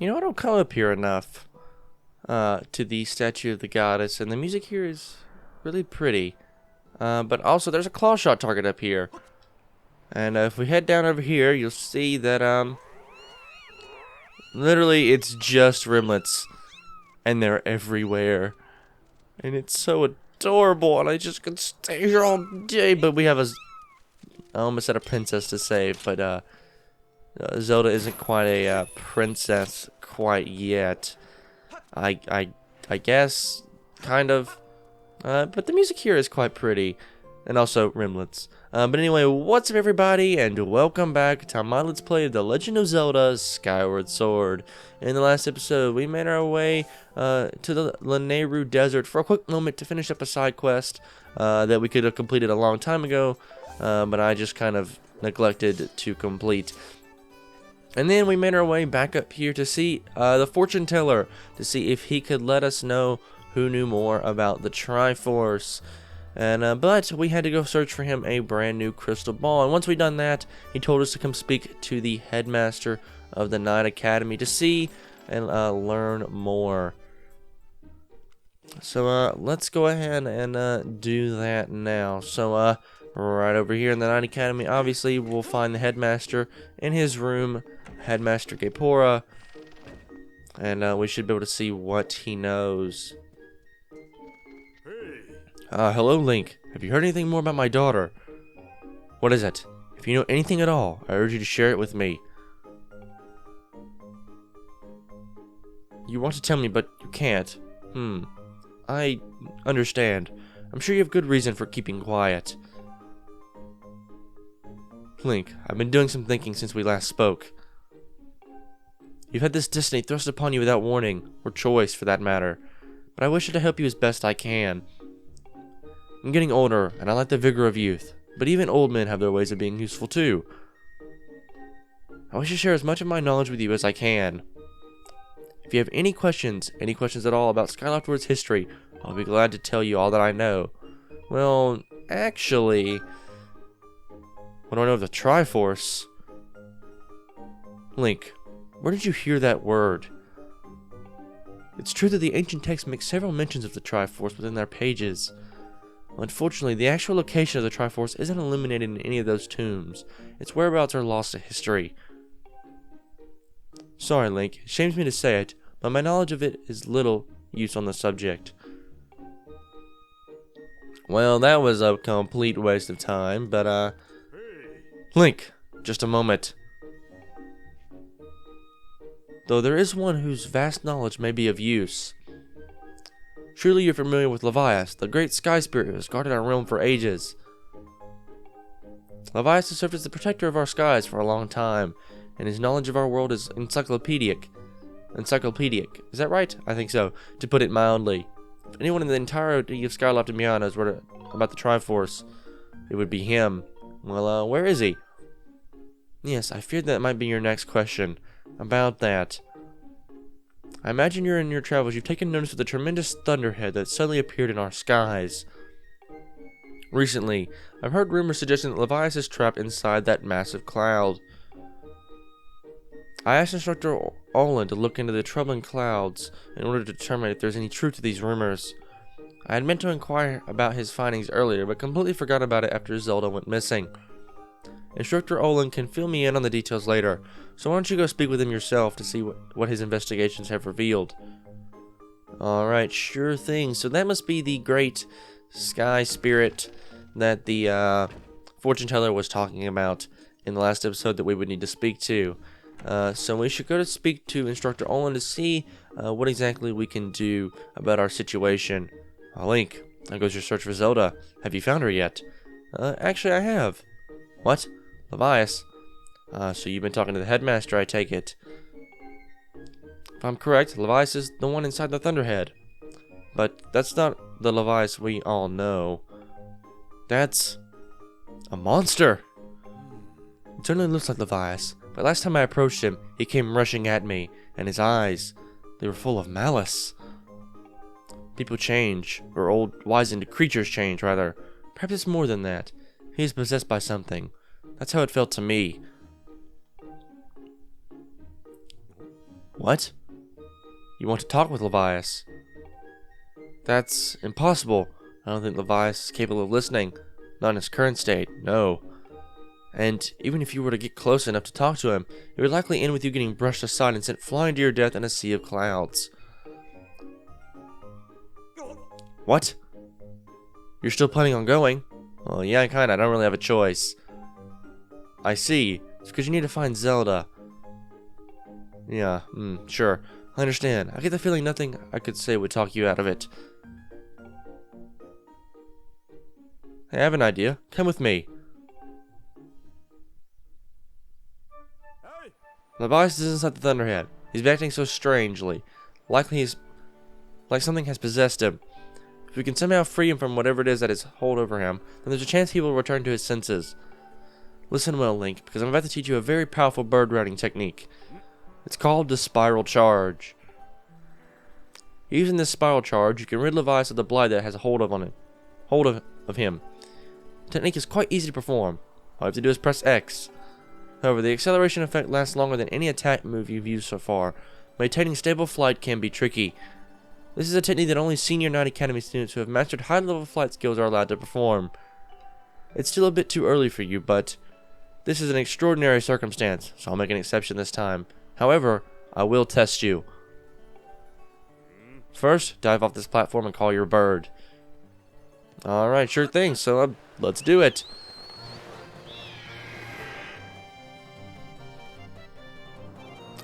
You know, I don't come up here enough to the statue of the goddess, and the music here is really pretty. But also, there's a claw shot target up here. And if we head down over here, you'll see that, literally, it's just rimlets. And they're everywhere. And it's so adorable, and I just could stay here all day. But we have I almost had a princess to save, but, Zelda isn't quite a princess quite yet. I guess, kind of. But the music here is quite pretty. And also rimlets. But anyway, what's up everybody, and welcome back to my Let's Play of The Legend of Zelda Skyward Sword. In the last episode, we made our way to the Lanayru Desert for a quick moment to finish up a side quest that we could have completed a long time ago, but I just kind of neglected to complete. And then we made our way back up here to see the fortune teller, to see if he could let us know who knew more about the Triforce. And but we had to go search for him a brand new crystal ball, and once we done that, he told us to come speak to the headmaster of the Knight Academy to see and learn more. So let's go ahead and do that now. So right over here in the Knight Academy, obviously we'll find the headmaster in his room, Headmaster Gapora, and we should be able to see what he knows. Hello, Link. Have you heard anything more about my daughter? What is it? If you know anything at all, I urge you to share it with me. You want to tell me, but you can't. I understand. I'm sure you have good reason for keeping quiet. Link, I've been doing some thinking since we last spoke. You've had this destiny thrust upon you without warning, or choice for that matter, but I wish to help you as best I can. I'm getting older, and I like the vigor of youth, but even old men have their ways of being useful too. I wish to share as much of my knowledge with you as I can. If you have any questions at all about Skyward's history, I'll be glad to tell you all that I know. Well, actually, what do I know of the Triforce? Link, where did you hear that word? It's true that the ancient texts make several mentions of the Triforce within their pages. Unfortunately, the actual location of the Triforce isn't illuminated in any of those tombs. Its whereabouts are lost to history. Sorry, Link, it shames me to say it, but my knowledge of it is little use on the subject. Well, that was a complete waste of time, but, Link, just a moment. Though there is one whose vast knowledge may be of use. Surely you're familiar with Levias, the great sky spirit who has guarded our realm for ages. Levias has served as the protector of our skies for a long time, and his knowledge of our world is encyclopedic. Encyclopedic, is that right? I think so, to put it mildly. If anyone in the entirety of Skyloft and beyond knows about the Triforce, it would be him. Well, where is he? Yes, I feared that might be your next question. About that. I imagine you're in your travels, you've taken notice of the tremendous thunderhead that suddenly appeared in our skies. Recently, I've heard rumors suggesting that Levias is trapped inside that massive cloud. I asked Instructor Olin to look into the troubling clouds in order to determine if there's any truth to these rumors. I had meant to inquire about his findings earlier, but completely forgot about it after Zelda went missing. Instructor Olin can fill me in on the details later, so why don't you go speak with him yourself to see what his investigations have revealed. Alright, sure thing. So that must be the great sky spirit that the fortune teller was talking about in the last episode that we would need to speak to. So we should go to speak to Instructor Olin to see what exactly we can do about our situation. Link, there goes your search for Zelda. Have you found her yet? Actually I have. What? Levias? So you've been talking to the headmaster, I take it. If I'm correct, Levias is the one inside the Thunderhead. But that's not the Levias we all know. That's a monster. It certainly looks like Levias, but last time I approached him, he came rushing at me, and his eyes, they were full of malice. People change, or old wizened creatures change, rather. Perhaps it's more than that. He is possessed by something. That's how it felt to me. What? You want to talk with Levias? That's impossible. I don't think Levias is capable of listening. Not in his current state, no. And even if you were to get close enough to talk to him, it would likely end with you getting brushed aside and sent flying to your death in a sea of clouds. What? You're still planning on going? Well, yeah, kinda. I don't really have a choice. I see. It's because you need to find Zelda. Yeah, sure. I understand. I get the feeling nothing I could say would talk you out of it. Hey, I have an idea. Come with me. Levias is inside the Thunderhead. He's been acting so strangely. Likely something has possessed him. If we can somehow free him from whatever it is that is hold over him, then there's a chance he will return to his senses. Listen well, Link, because I'm about to teach you a very powerful bird riding technique. It's called the Spiral Charge. Using this Spiral Charge, you can rid Levias of the blight that has a hold of him. The technique is quite easy to perform. All you have to do is press X. However, the acceleration effect lasts longer than any attack move you've used so far. Maintaining stable flight can be tricky. This is a technique that only Senior Knight Academy students who have mastered high-level flight skills are allowed to perform. It's still a bit too early for you, but this is an extraordinary circumstance, so I'll make an exception this time. However, I will test you. First, dive off this platform and call your bird. Alright, sure thing, so let's do it.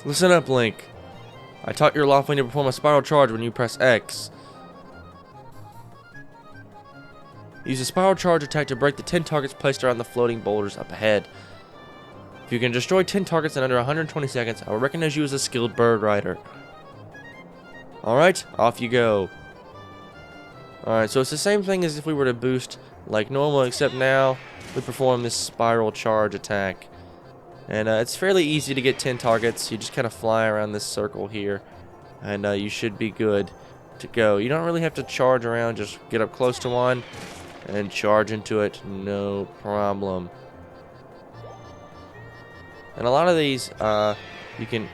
Listen up, Link. I taught your Loftwing to perform a Spiral Charge when you press X. Use a Spiral Charge attack to break the 10 targets placed around the floating boulders up ahead. If you can destroy 10 targets in under 120 seconds, I will recognize you as a skilled bird rider. Alright, off you go. Alright, so it's the same thing as if we were to boost like normal, except now we perform this Spiral Charge attack. And it's fairly easy to get 10 targets. You just kind of fly around this circle here, and you should be good to go. You don't really have to charge around, just get up close to one and charge into it, no problem. And a lot of these, you can,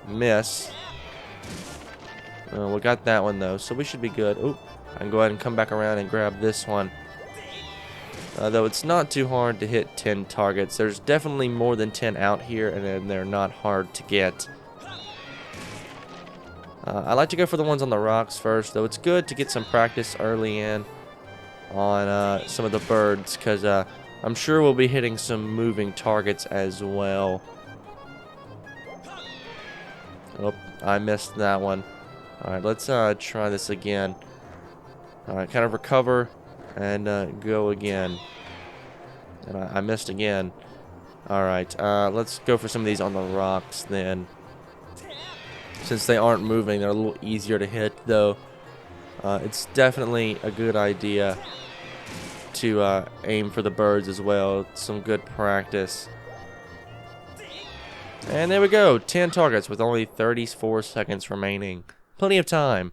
miss. We got that one though, so we should be good. I can go ahead and come back around and grab this one. Though it's not too hard to hit 10 targets. There's definitely more than 10 out here, and they're not hard to get. I like to go for the ones on the rocks first, though it's good to get some practice early in on some of the birds, because I'm sure we'll be hitting some moving targets as well. Oh, I missed that one. Alright, let's try this again. Alright, kind of recover and go again. And I missed again. Alright, let's go for some of these on the rocks then. Since they aren't moving, they're a little easier to hit, though. It's definitely a good idea to aim for the birds as well. It's some good practice. And there we go, 10 targets with only 34 seconds remaining. Plenty of time.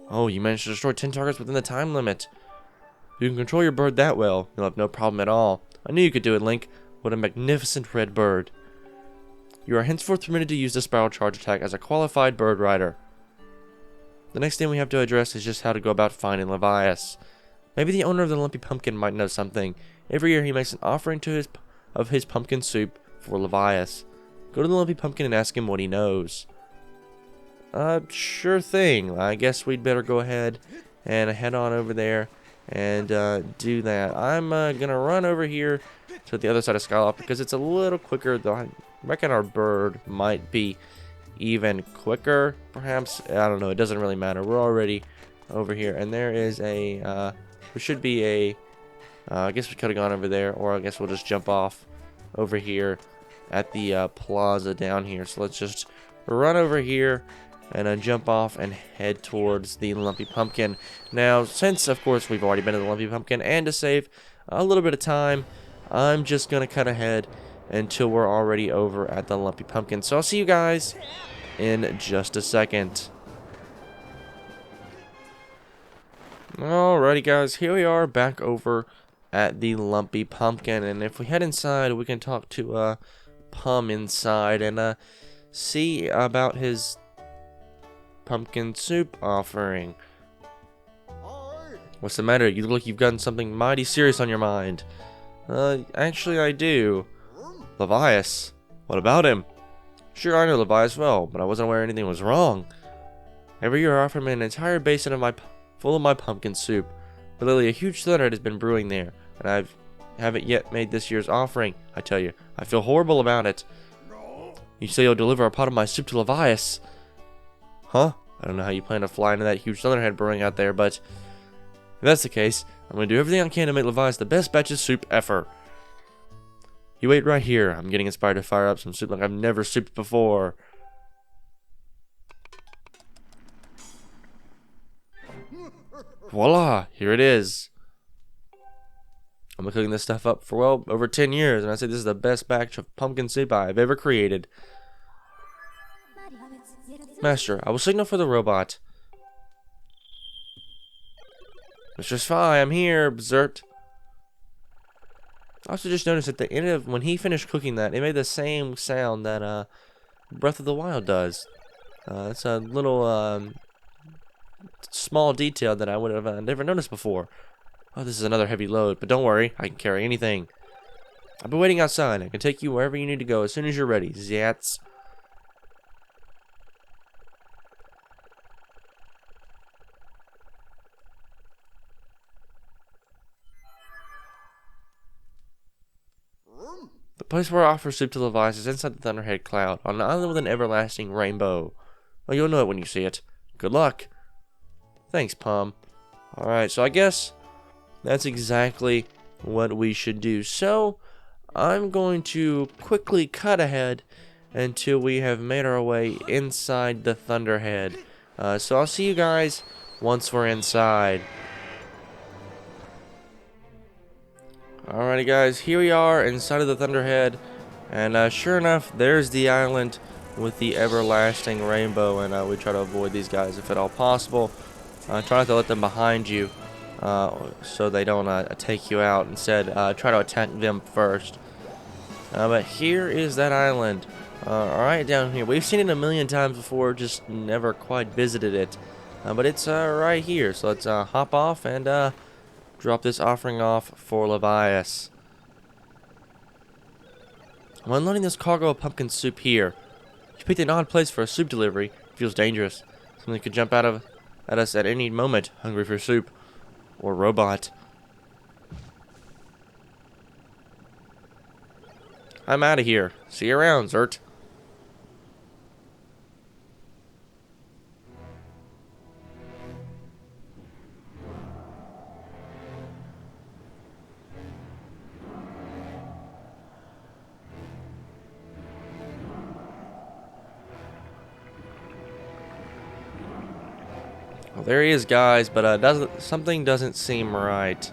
Oh, you managed to destroy 10 targets within the time limit. If you can control your bird that well, you'll have no problem at all. I knew you could do it, Link. What a magnificent red bird. You are henceforth permitted to use the Spiral Charge attack as a qualified bird rider. The next thing we have to address is just how to go about finding Levias. Maybe the owner of the Lumpy Pumpkin might know something. Every year he makes an offering of his pumpkin soup for Levias. Go to the Lumpy Pumpkin and ask him what he knows. Sure thing. I guess we'd better go ahead and head on over there and do that. I'm gonna run over here to the other side of Skyward because it's a little quicker, though I reckon our bird might be even quicker, perhaps. I don't know, it doesn't really matter. We're already over here, and there is a there should be a I guess we could have gone over there, or I guess we'll just jump off over here at the plaza down here. So let's just run over here and jump off and head towards the Lumpy Pumpkin. Now, since of course we've already been to the Lumpy Pumpkin, and to save a little bit of time, I'm just gonna cut ahead until we're already over at the Lumpy Pumpkin. So I'll see you guys in just a second. Alrighty guys, here we are back over at the Lumpy Pumpkin, and if we head inside we can talk to Pum inside, and see about his pumpkin soup offering. What's the matter? You look like you've gotten something mighty serious on your mind. Actually I do. Levias. What about him? Sure, I know Levias well, but I wasn't aware anything was wrong. Every year I offer him an entire basin of full of my pumpkin soup. But lately a huge thunderhead has been brewing there, and I haven't yet made this year's offering. I tell you, I feel horrible about it. You say you'll deliver a pot of my soup to Levias. Huh? I don't know how you plan to fly into that huge thunderhead brewing out there, but if that's the case, I'm going to do everything I can to make Levias the best batch of soup ever. You wait right here. I'm getting inspired to fire up some soup like I've never souped before. Voila! Here it is. I've been cooking this stuff up for, well, over 10 years, and I say this is the best batch of pumpkin soup I've ever created. Master, I will signal for the robot. Mr. Spy, I'm here, Berserk. I also just noticed at the end of when he finished cooking that, it made the same sound that Breath of the Wild does. It's a little small detail that I would have never noticed before. Oh, this is another heavy load, but don't worry, I can carry anything. I've been waiting outside. I can take you wherever you need to go as soon as you're ready. Zats. The place where I offer soup to Levias is inside the Thunderhead Cloud, on an island with an everlasting rainbow. Well, you'll know it when you see it. Good luck. Thanks, Pom. Alright, so I guess that's exactly what we should do. So, I'm going to quickly cut ahead until we have made our way inside the Thunderhead. So I'll see you guys once we're inside. Alrighty guys, here we are inside of the Thunderhead, and sure enough, there's the island with the everlasting rainbow, and we try to avoid these guys if at all possible. Try not to let them behind you so they don't take you out. Instead, try to attack them first. But here is that island, right down here. We've seen it a million times before, just never quite visited it. But it's right here, so let's hop off and drop this offering off for Levias. I'm unloading this cargo of pumpkin soup here. You picked an odd place for a soup delivery. It feels dangerous. Something could jump at us at any moment, hungry for soup. Or robot. I'm out of here. See you around, Zert. Well, there he is, guys, but something doesn't seem right.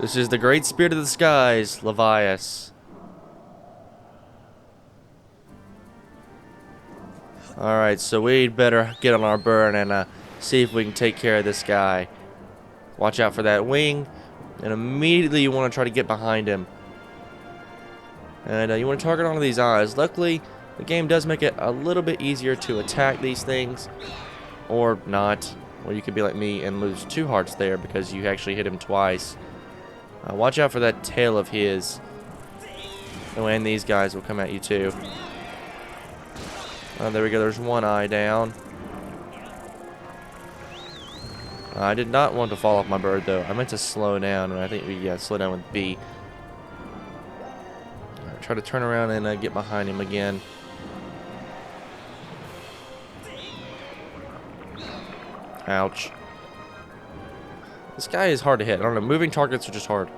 This is the great spirit of the skies, Levias. Alright, so we'd better get on our bird and see if we can take care of this guy. Watch out for that wing, and immediately you want to try to get behind him. And you want to target onto these eyes. Luckily, the game does make it a little bit easier to attack these things, or not. Or you could be like me and lose 2 hearts there because you actually hit him twice. Watch out for that tail of his. And these guys will come at you too. There we go, there's one eye down. I did not want to fall off my bird though. I meant to slow down, and I think we slow down with B. Right, try to turn around and get behind him again. Ouch. This guy is hard to hit. I don't know, moving targets are just hard.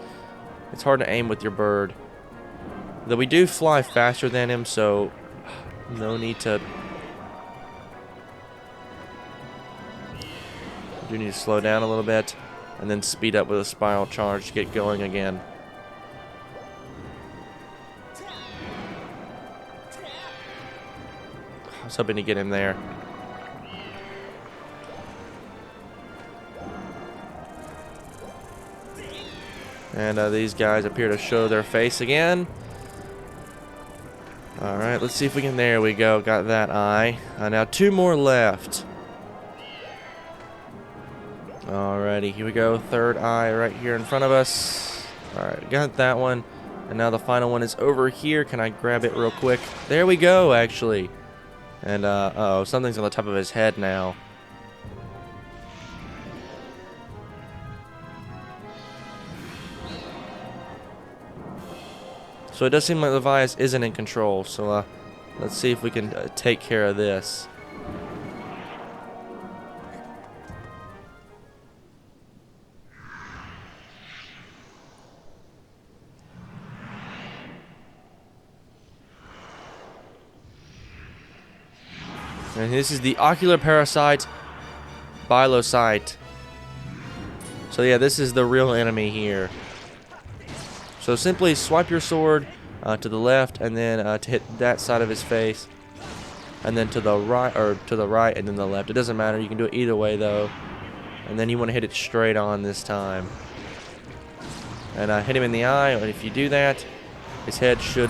It's hard to aim with your bird. Though we do fly faster than him, so no need to... You do need to slow down a little bit and then speed up with a spiral charge to get going again. I was hoping to get him there. And these guys appear to show their face again. Alright, let's see if we can... There we go, got that eye. Now 2 more left. Alrighty, here we go. 3rd eye right here in front of us. Alright, got that one. And now the final one is over here. Can I grab it real quick? There we go, actually. And, uh-oh, something's on the top of his head now. So it does seem like Levias isn't in control, so let's see if we can take care of this. And this is the ocular parasite, Bilocyte. So yeah, this is the real enemy here. So simply swipe your sword to the left, and then to hit that side of his face, and then to the right, or to the right, and then the left. It doesn't matter. You can do it either way though. And then you want to hit it straight on this time. And hit him in the eye. And if you do that, his head should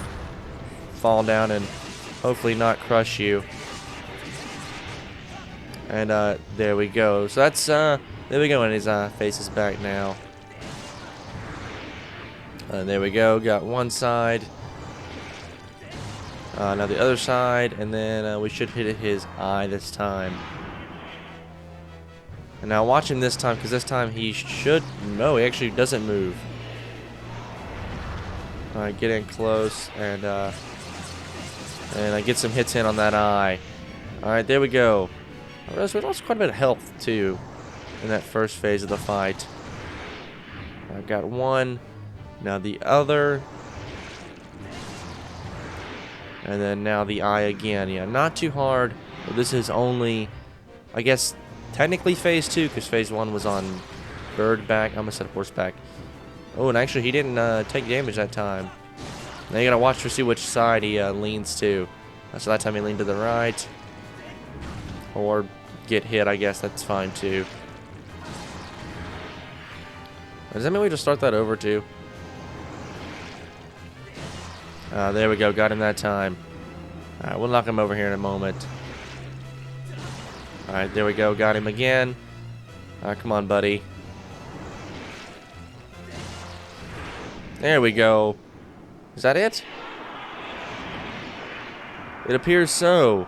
fall down and hopefully not crush you. And there we go. So that's there we go. And his face is back now. There we go, got one side. Now the other side, and then we should hit his eye this time. And now watch him this time, because this time he should... No, he actually doesn't move. Alright, get in close, and I get some hits in on that eye. Alright, there we go. I realized we lost quite a bit of health, too, in that first phase of the fight. I got one. Now the other. And then now the eye again. Yeah, not too hard. But this is only, I guess, technically phase 2, because phase 1 was on bird back. I almost said horseback. Oh, and actually he didn't take damage that time. Now you gotta watch to see which side he leans to. So that time he leaned to the right. Or get hit, I guess that's fine too. Does that mean we just start that over too? There we go, got him that time. Alright, we'll knock him over here in a moment. Alright, there we go, got him again. Alright, come on, buddy. There we go. Is that it? It appears so.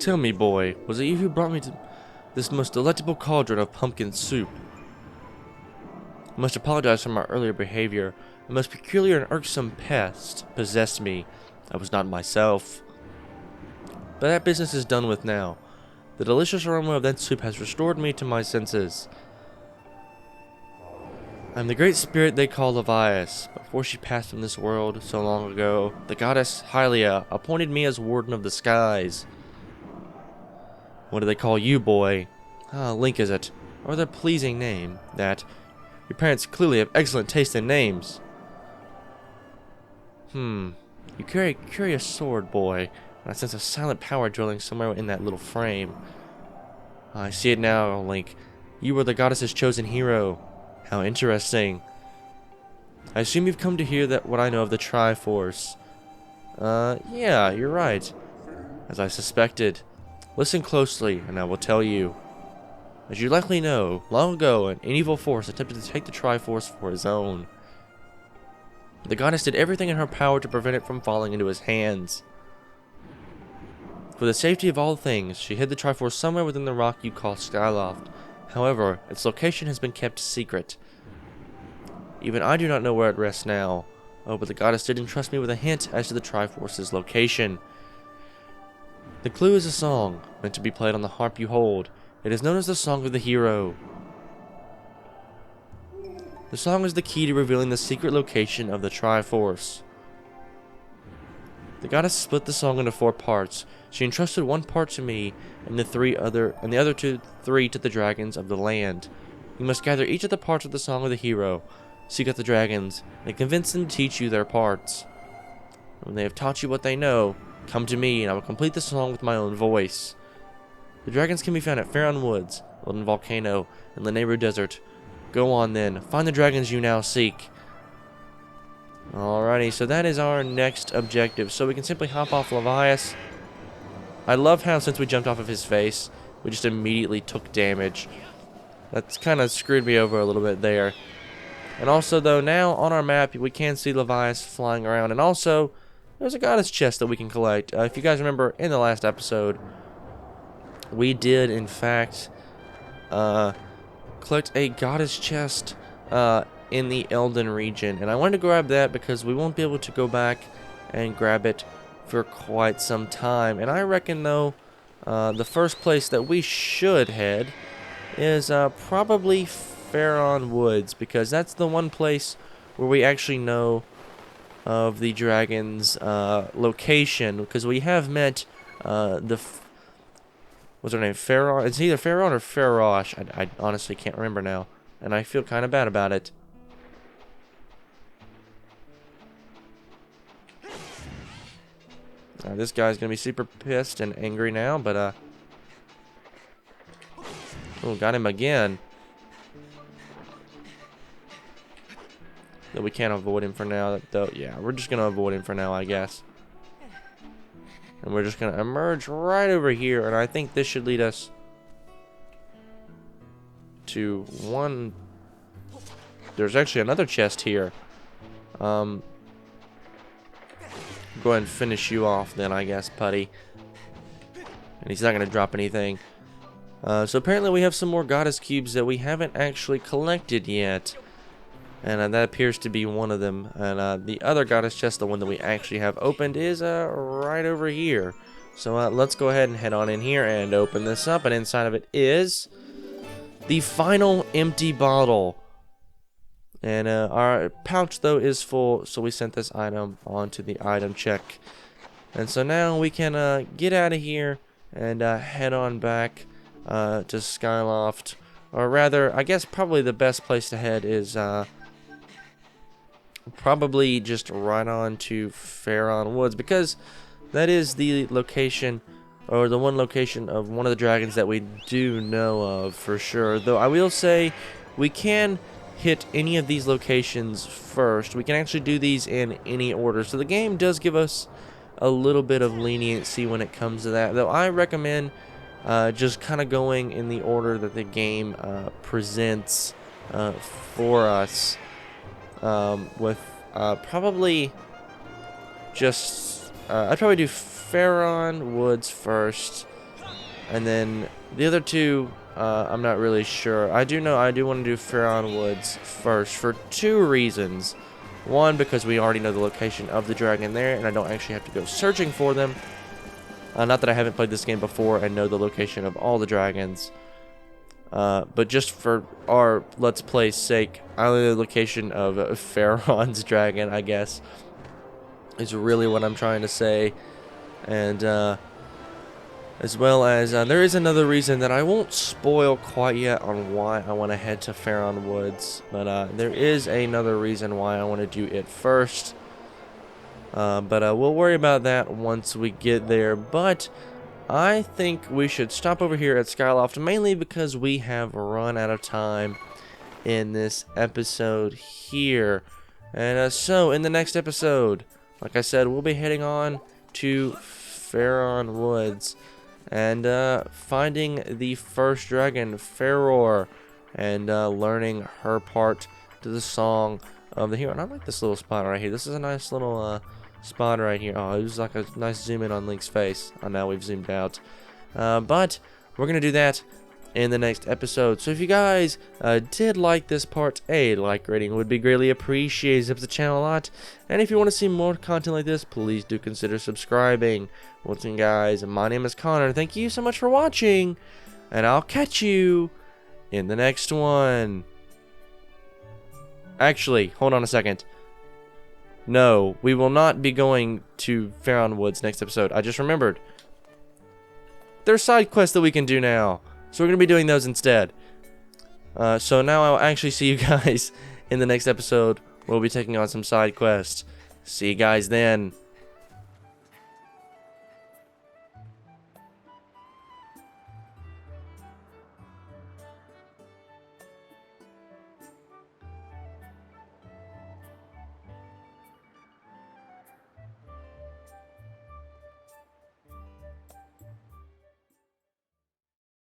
Tell me, boy, was it you who brought me to this most delectable cauldron of pumpkin soup? I must apologize for my earlier behavior. A most peculiar and irksome pest possessed me. I was not myself. But that business is done with now. The delicious aroma of that soup has restored me to my senses. I am the great spirit they call Levias. Before she passed from this world so long ago, the goddess Hylia appointed me as warden of the skies. What do they call you, boy? Link is it? Or the pleasing name, that. Your parents clearly have excellent taste in names. You carry a curious sword, boy, and I sense a silent power dwelling somewhere in that little frame. I see it now, Link. You were the goddess's chosen hero. How interesting. I assume you've come to hear that what I know of the Triforce. Yeah, you're right. As I suspected. Listen closely, and I will tell you. As you likely know, long ago, an evil force attempted to take the Triforce for his own. The goddess did everything in her power to prevent it from falling into his hands. For the safety of all things, she hid the Triforce somewhere within the rock you call Skyloft. However, its location has been kept secret. Even I do not know where it rests now. Oh, but the goddess did entrust me with a hint as to the Triforce's location. The clue is a song, meant to be played on the harp you hold. It is known as the Song of the Hero. The song is the key to revealing the secret location of the Triforce. The goddess split the song into 4 parts. She entrusted 1 part to me, and the other 3 to the dragons of the land. You must gather each of the parts of the Song of the Hero, seek out the dragons, and convince them to teach you their parts. When they have taught you what they know, come to me, and I will complete the song with my own voice. The dragons can be found at Faron Woods, Golden Volcano, and the Nehru Desert. Go on then, find the dragons you now seek. Alrighty, so that is our next objective. So we can simply hop off Levias. I love how since we jumped off of his face, we just immediately took damage. That's kind of screwed me over a little bit there. And also, though, now on our map, we can see Levias flying around. And also, there's a goddess chest that we can collect. If you guys remember, in the last episode, we did, in fact, collect a goddess chest in the Elden region. And I wanted to grab that because we won't be able to go back and grab it for quite some time. And I reckon, though, the first place that we should head is probably Faron Woods, because that's the one place where we actually know of the dragon's location, because we have met what's her name? Faron? It's either Faron or Farosh. I honestly can't remember now, and I feel kind of bad about it. This guy's gonna be super pissed and angry now, but oh, got him again. That we can't avoid him for now, though. Yeah, we're just gonna avoid him for now, I guess. And we're just gonna emerge right over here, and I think this should lead us to one. There's actually another chest here. Go ahead and finish you off then, I guess, Putty. And he's not gonna drop anything. So apparently we have some more goddess cubes that we haven't actually collected yet. And that appears to be one of them. And the other goddess chest, the one that we actually have opened, is right over here. So let's go ahead and head on in here and open this up. And inside of it is the final empty bottle. And our pouch, though, is full. So we sent this item onto the item check. And so now we can get out of here and head on back to Skyloft. Or rather, I guess probably the best place to head is probably just right on to Faron Woods, because that is the location, or the one location of one of the dragons that we do know of for sure. Though I will say we can hit any of these locations first. We can actually do these in any order, so the game does give us a little bit of leniency when it comes to that, though I recommend just kind of going in the order that the game presents for us, with probably just I'd probably do Faron Woods first, and then the other two I'm not really sure. I do know I do want to do Faron Woods first for 2 reasons. One, because we already know the location of the dragon there, and I don't actually have to go searching for them. Not that I haven't played this game before and know the location of all the dragons. But just for our Let's Play's sake, I know the location of Faron's dragon, I guess, is really what I'm trying to say. And as well as there is another reason that I won't spoil quite yet on why I want to head to Faron Woods. But there is another reason why I want to do it first. But we'll worry about that once we get there. But I think we should stop over here at Skyloft, mainly because we have run out of time in this episode here. And so in the next episode, like I said, we'll be heading on to Faron Woods and finding the first dragon, Faror, and learning her part to the Song of the Hero. And I like this little spot right here. This is a nice little spot right here. Oh, it was like a nice zoom in on Link's face. Oh, now we've zoomed out. But we're going to do that in the next episode. So if you guys did like this part, a like rating would be greatly appreciated. It helps the channel a lot. And if you want to see more content like this, please do consider subscribing. Once again, guys, my name is Connor. Thank you so much for watching, and I'll catch you in the next one. Actually, hold on a second. No, we will not be going to Faron Woods next episode. I just remembered. There's side quests that we can do now. So we're going to be doing those instead. So now I'll actually see you guys in the next episode. We'll be taking on some side quests. See you guys then.